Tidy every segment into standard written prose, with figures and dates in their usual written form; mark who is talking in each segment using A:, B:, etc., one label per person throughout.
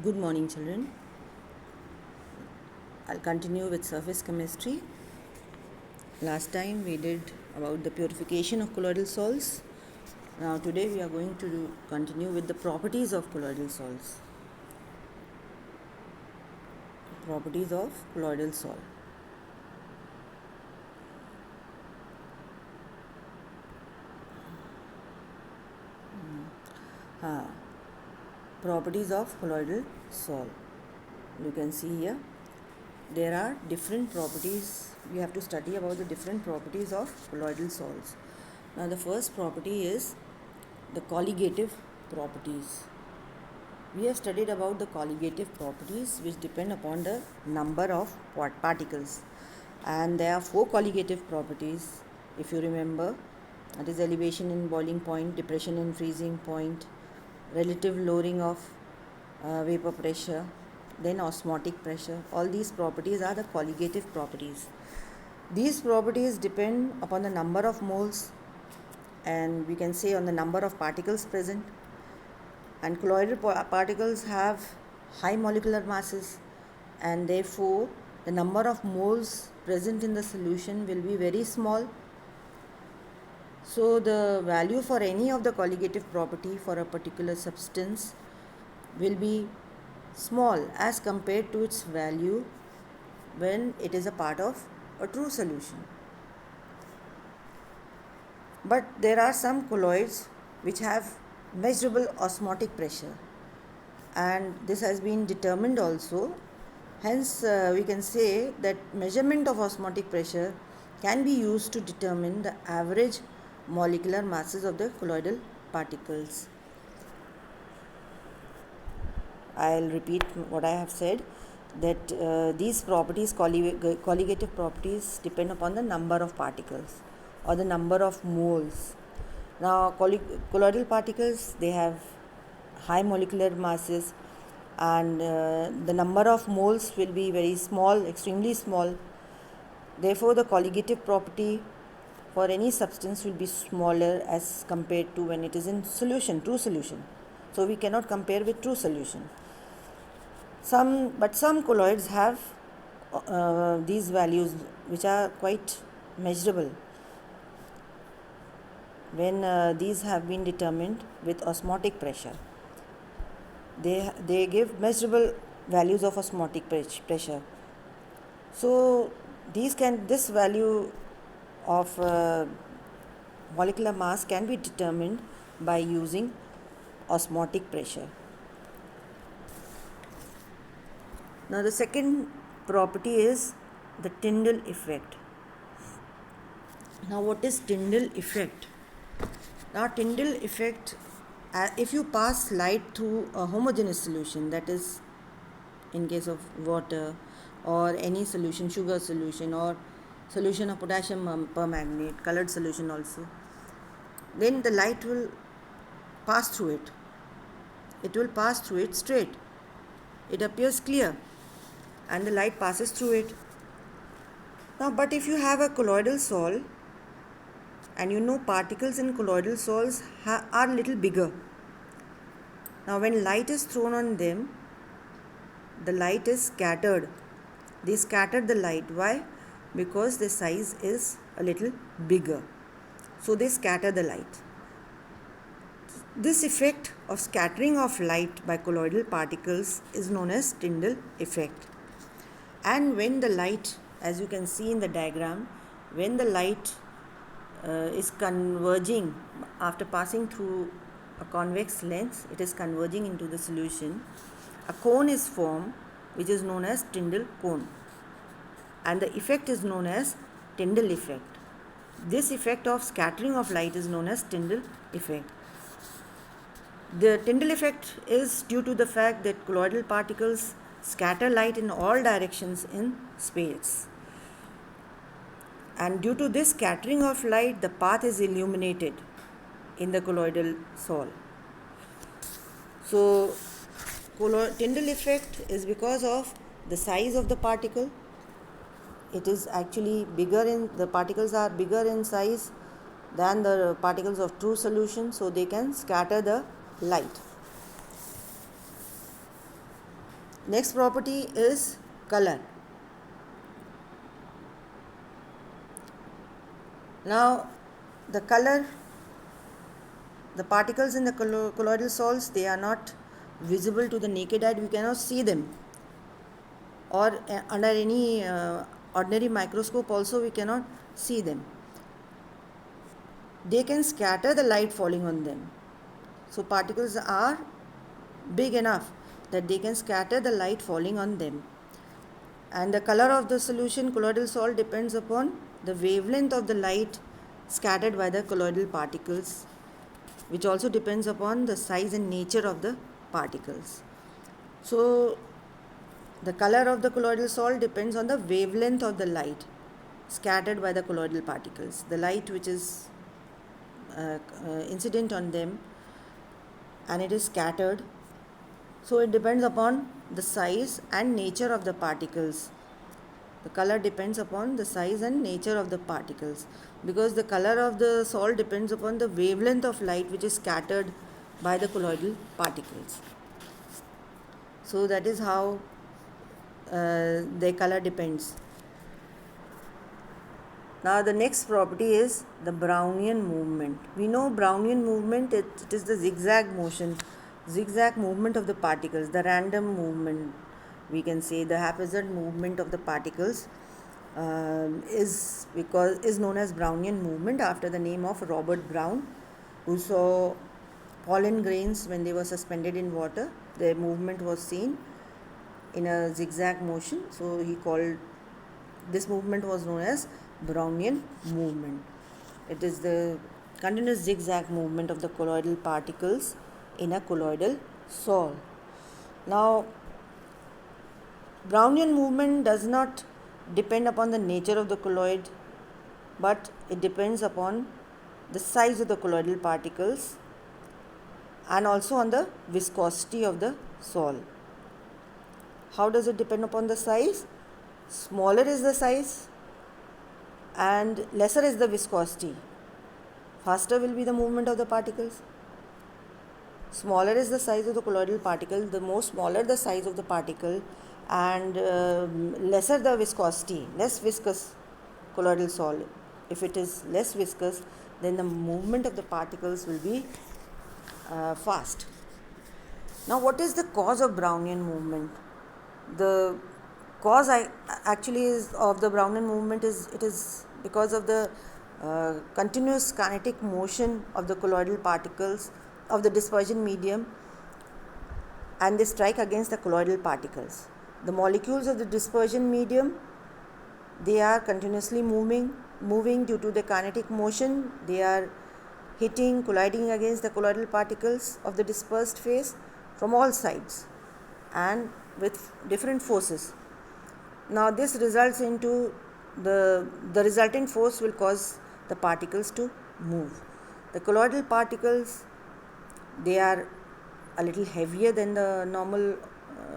A: Good morning, children. I'll continue with surface chemistry. Last time we did about the purification of colloidal salts. Now today we are going to continue with the properties of colloidal salts. Properties of colloidal salt. Properties of colloidal salt. You can see here there are different properties. We have to study about the different properties of colloidal salts. Now the first property is the colligative properties. We have studied about the colligative properties which depend upon the number of particles, and there are four colligative properties, if you remember. That is elevation in boiling point, depression in freezing point, relative lowering of vapor pressure, then osmotic pressure. All these properties are the colligative properties. These properties depend upon the number of moles, and we can say on the number of particles present. And colloidal particles have high molecular masses, and therefore the number of moles present in the solution will be very small. So the value for any of the colligative property for a particular substance will be small as compared to its value when it is a part of a true solution. But there are some colloids which have measurable osmotic pressure, and this has been determined also. Hence, we can say that measurement of osmotic pressure can be used to determine the average molecular masses of the colloidal particles. I'll repeat what I have said, that these properties, colligative properties, depend upon the number of particles or the number of moles. Now, colloidal particles, they have high molecular masses, and the number of moles will be very small, extremely small. Therefore, the colligative property for any substance will be smaller as compared to when it is in solution, true solution. So we cannot compare with true solution. But some colloids have these values which are quite measurable when these have been determined with osmotic pressure. They give measurable values of osmotic pressure. So this value of molecular mass can be determined by using osmotic pressure. Now the second property is the Tyndall effect. Now what is Tyndall effect? Now Tyndall effect, if you pass light through a homogeneous solution, that is in case of water or any solution, sugar solution or solution of potassium permanganate, colored solution also, then the light will pass through it. It will pass through it straight. It appears clear and the light passes through it. Now, but if you have a colloidal salt, and you know particles in colloidal salts are little bigger. Now, when light is thrown on them, the light is scattered. They scatter the light. Why? Because the size is a little bigger. So they scatter the light. This effect of scattering of light by colloidal particles is known as Tyndall effect. And when the light, as you can see in the diagram, when the light is converging after passing through a convex lens, it is converging into the solution, a cone is formed which is known as Tyndall cone, and the effect is known as Tyndall effect. This effect of scattering of light is known as Tyndall effect. The Tyndall effect is due to the fact that colloidal particles scatter light in all directions in space. And due to this scattering of light, the path is illuminated in the colloidal salt. So, Tyndall effect is because of the size of the particle. It is actually the particles are bigger in size than the particles of true solution, so they can scatter the light. Next property is color. Now the color, the particles in the colloidal salts, they are not visible to the naked eye. We cannot see them, or under any ordinary microscope also we cannot see them. They can scatter the light falling on them. So particles are big enough that they can scatter the light falling on them. And the color of the solution colloidal salt depends upon the wavelength of the light scattered by the colloidal particles, which also depends upon the size and nature of the particles. So the color of the colloidal salt depends on the wavelength of the light scattered by the colloidal particles. The light which is incident on them and it is scattered. So it depends upon the size and nature of the particles. The color depends upon the size and nature of the particles, because the color of the salt depends upon the wavelength of light which is scattered by the colloidal particles. So that is how their color depends. Now the next property is the Brownian movement. We know Brownian movement, it is the zigzag movement of the particles, the random movement, we can say the haphazard movement of the particles is known as Brownian movement, after the name of Robert Brown, who saw pollen grains when they were suspended in water. Their movement was seen in a zigzag motion, so he called this movement was known as Brownian movement. It is the continuous zigzag movement of the colloidal particles in a colloidal salt. Now, Brownian movement does not depend upon the nature of the colloid, but it depends upon the size of the colloidal particles and also on the viscosity of the salt. How does it depend upon the size? Smaller is the size and lesser is the viscosity, faster will be the movement of the particles. Smaller is the size of the colloidal particle, the more smaller the size of the particle, and lesser the viscosity, less viscous colloidal salt. If it is less viscous, then the movement of the particles will be fast. Now, what is the cause of Brownian movement? The cause actually is of the Brownian movement is because of the continuous kinetic motion of the colloidal particles of the dispersion medium, and they strike against the colloidal particles. The molecules of the dispersion medium, they are continuously moving due to the kinetic motion. They are colliding against the colloidal particles of the dispersed phase from all sides and with different forces. Now this results into the resultant force will cause the particles to move. The colloidal particles, they are a little heavier than the normal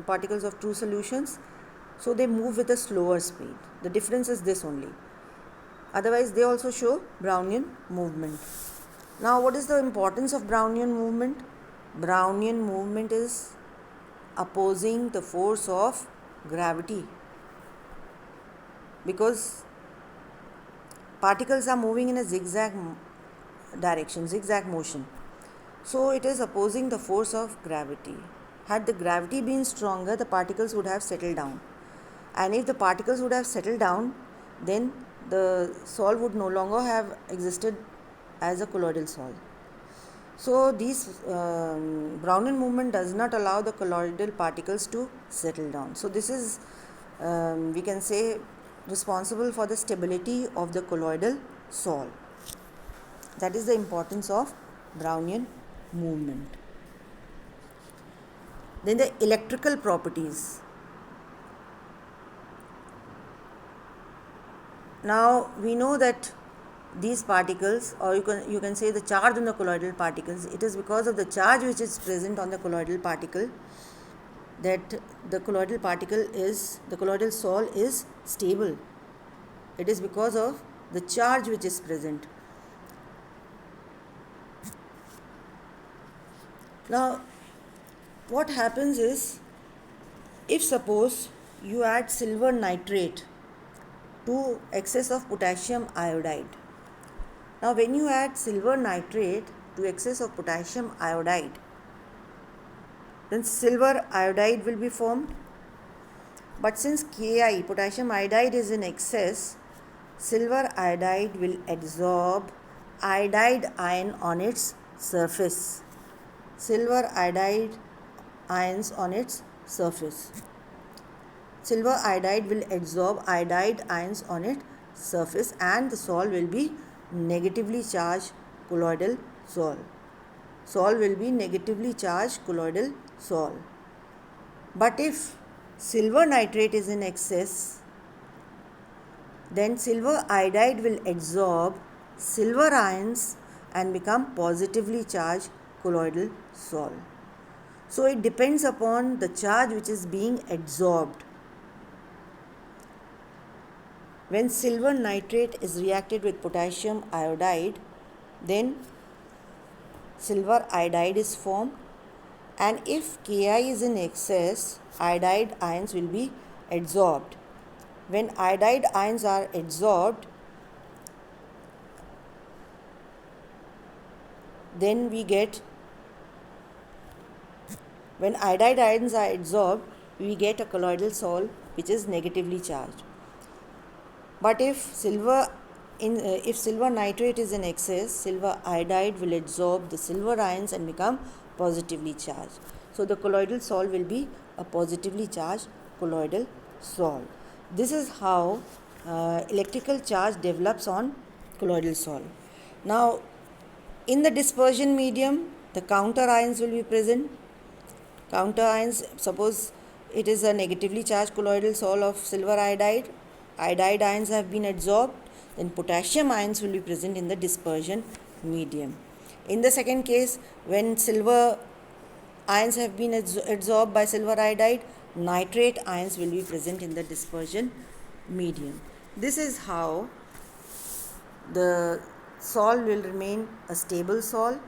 A: particles of true solutions, so they move with a slower speed. The difference is this only. Otherwise they also show Brownian movement. Now what is the importance of Brownian movement? Brownian movement is opposing the force of gravity, because particles are moving in a zigzag direction, zigzag motion. So it is opposing the force of gravity. Had the gravity been stronger, the particles would have settled down. And if the particles would have settled down, then the salt would no longer have existed as a colloidal salt. So these Brownian movement does not allow the colloidal particles to settle down. So this is we can say responsible for the stability of the colloidal salt. That is the importance of Brownian movement. Then the electrical properties. Now we know that these particles, or you can say the charge on the colloidal particles, it is because of the charge which is present on the colloidal particle that the colloidal salt is stable. It is because of the charge which is present. Now what happens is, If suppose you add silver nitrate to excess of potassium iodide. Now when you add silver nitrate to excess of potassium iodide, then silver iodide will be formed. But since Ki, potassium iodide, is in excess, silver iodide will absorb iodide ion on its surface. Silver iodide ions on its surface. Silver iodide will absorb iodide ions on its surface, and the sol will be negatively charged colloidal sol. Sol will be negatively charged colloidal sol. But if silver nitrate is in excess, then silver iodide will absorb silver ions and become positively charged colloidal sol. So it depends upon the charge which is being absorbed. When silver nitrate is reacted with potassium iodide, then silver iodide is formed, and if Ki is in excess, iodide ions will be adsorbed. When iodide ions are adsorbed, then we get, when iodide ions are adsorbed, we get a colloidal sol which is negatively charged. But if silver nitrate is in excess, silver iodide will absorb the silver ions and become positively charged. So the colloidal sol will be a positively charged colloidal sol. This is how electrical charge develops on colloidal sol. Now, in the dispersion medium, the counter ions will be present. Counter ions, suppose it is a negatively charged colloidal sol of silver iodide. Iodide ions have been adsorbed, then potassium ions will be present in the dispersion medium. In the second case, when silver ions have been adsorbed by silver iodide, nitrate ions will be present in the dispersion medium. This is how the sol will remain a stable sol,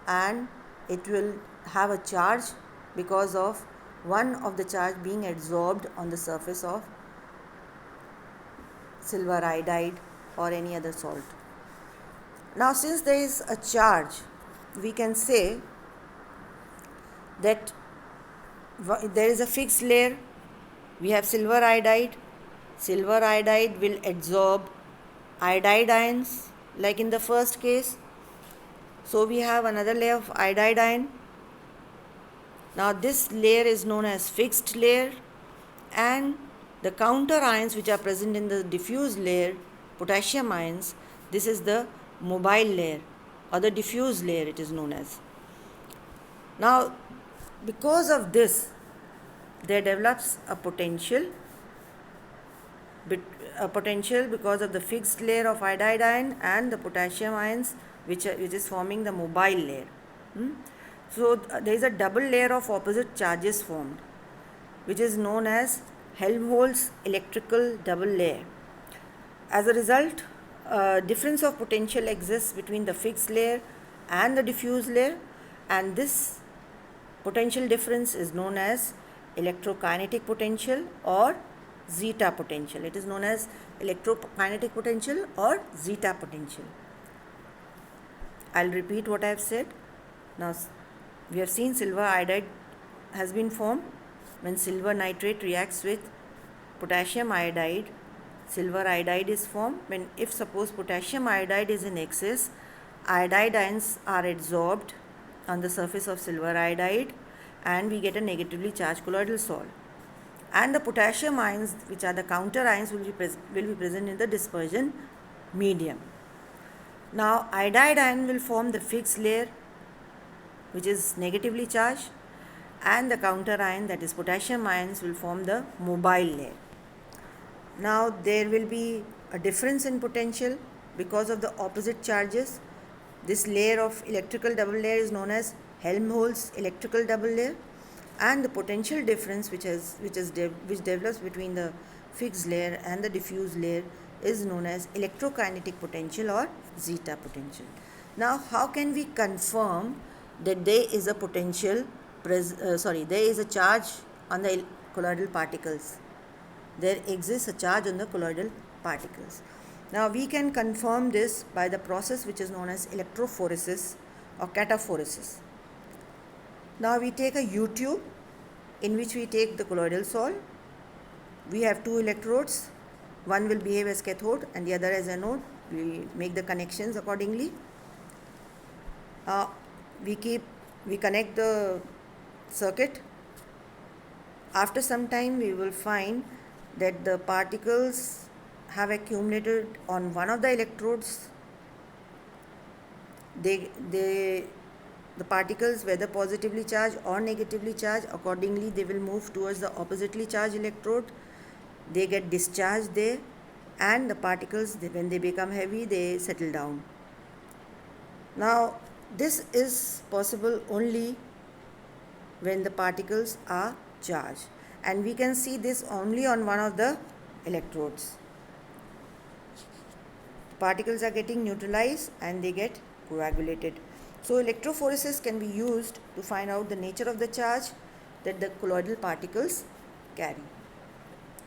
A: and it will have a charge because of one of the charge being adsorbed on the surface of silver iodide or any other salt. Now, since there is a charge, we can say that there is a fixed layer. We have silver iodide. Silver iodide will adsorb iodide ions like in the first case. So we have another layer of iodide ion. Now this layer is known as fixed layer, and the counter ions which are present in the diffuse layer, potassium ions, this is the mobile layer or the diffuse layer it is known as. Now because of this, there develops a potential because of the fixed layer of iodide ion and the potassium ions which is forming the mobile layer. So there is a double layer of opposite charges formed, which is known as Helmholtz electrical double layer. As a result, difference of potential exists between the fixed layer and the diffuse layer, and this potential difference is known as electrokinetic potential or zeta potential. It is known as electrokinetic potential or zeta potential. I'll repeat what I have said. Now, we have seen silver iodide has been formed when silver nitrate reacts with potassium iodide. Silver iodide is formed when, if suppose potassium iodide is in excess, iodide ions are adsorbed on the surface of silver iodide and we get a negatively charged colloidal sol. And the potassium ions, which are the counter ions, will be present in the dispersion medium. Now iodide ion will form the fixed layer which is negatively charged, and the counter ion, that is potassium ions, will form the mobile layer. Now there will be a difference in potential because of the opposite charges. This layer of electrical double layer is known as Helmholtz electrical double layer, and the potential difference which develops between the fixed layer and the diffuse layer is known as electrokinetic potential or zeta potential. Now how can we confirm that there is a potential there is a charge on the colloidal particles. There exists a charge on the colloidal particles. Now we can confirm this by the process which is known as electrophoresis or cataphoresis. Now we take a U tube in which we take the colloidal sol. We have two electrodes. One will behave as cathode and the other as anode. We make the connections accordingly. We connect the circuit. After some time we will find that the particles have accumulated on one of the electrodes. The particles, whether positively charged or negatively charged, accordingly they will move towards the oppositely charged electrode. They get discharged there, and the particles, when they become heavy, they settle down. Now this is possible only when the particles are charged, and we can see this only on one of the electrodes. Particles are getting neutralized and they get coagulated. So electrophoresis can be used to find out the nature of the charge that the colloidal particles carry.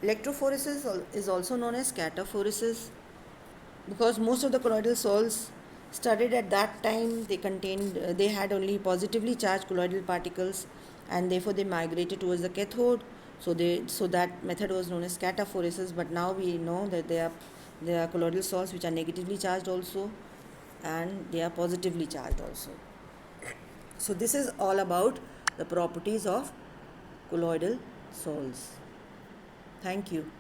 A: Electrophoresis is also known as cataphoresis because most of the colloidal sols studied at that time, they had only positively charged colloidal particles, and therefore they migrated towards the cathode. So that method was known as cataphoresis. But now we know that there are colloidal sols which are negatively charged also, and they are positively charged also. So this is all about the properties of colloidal sols. Thank you.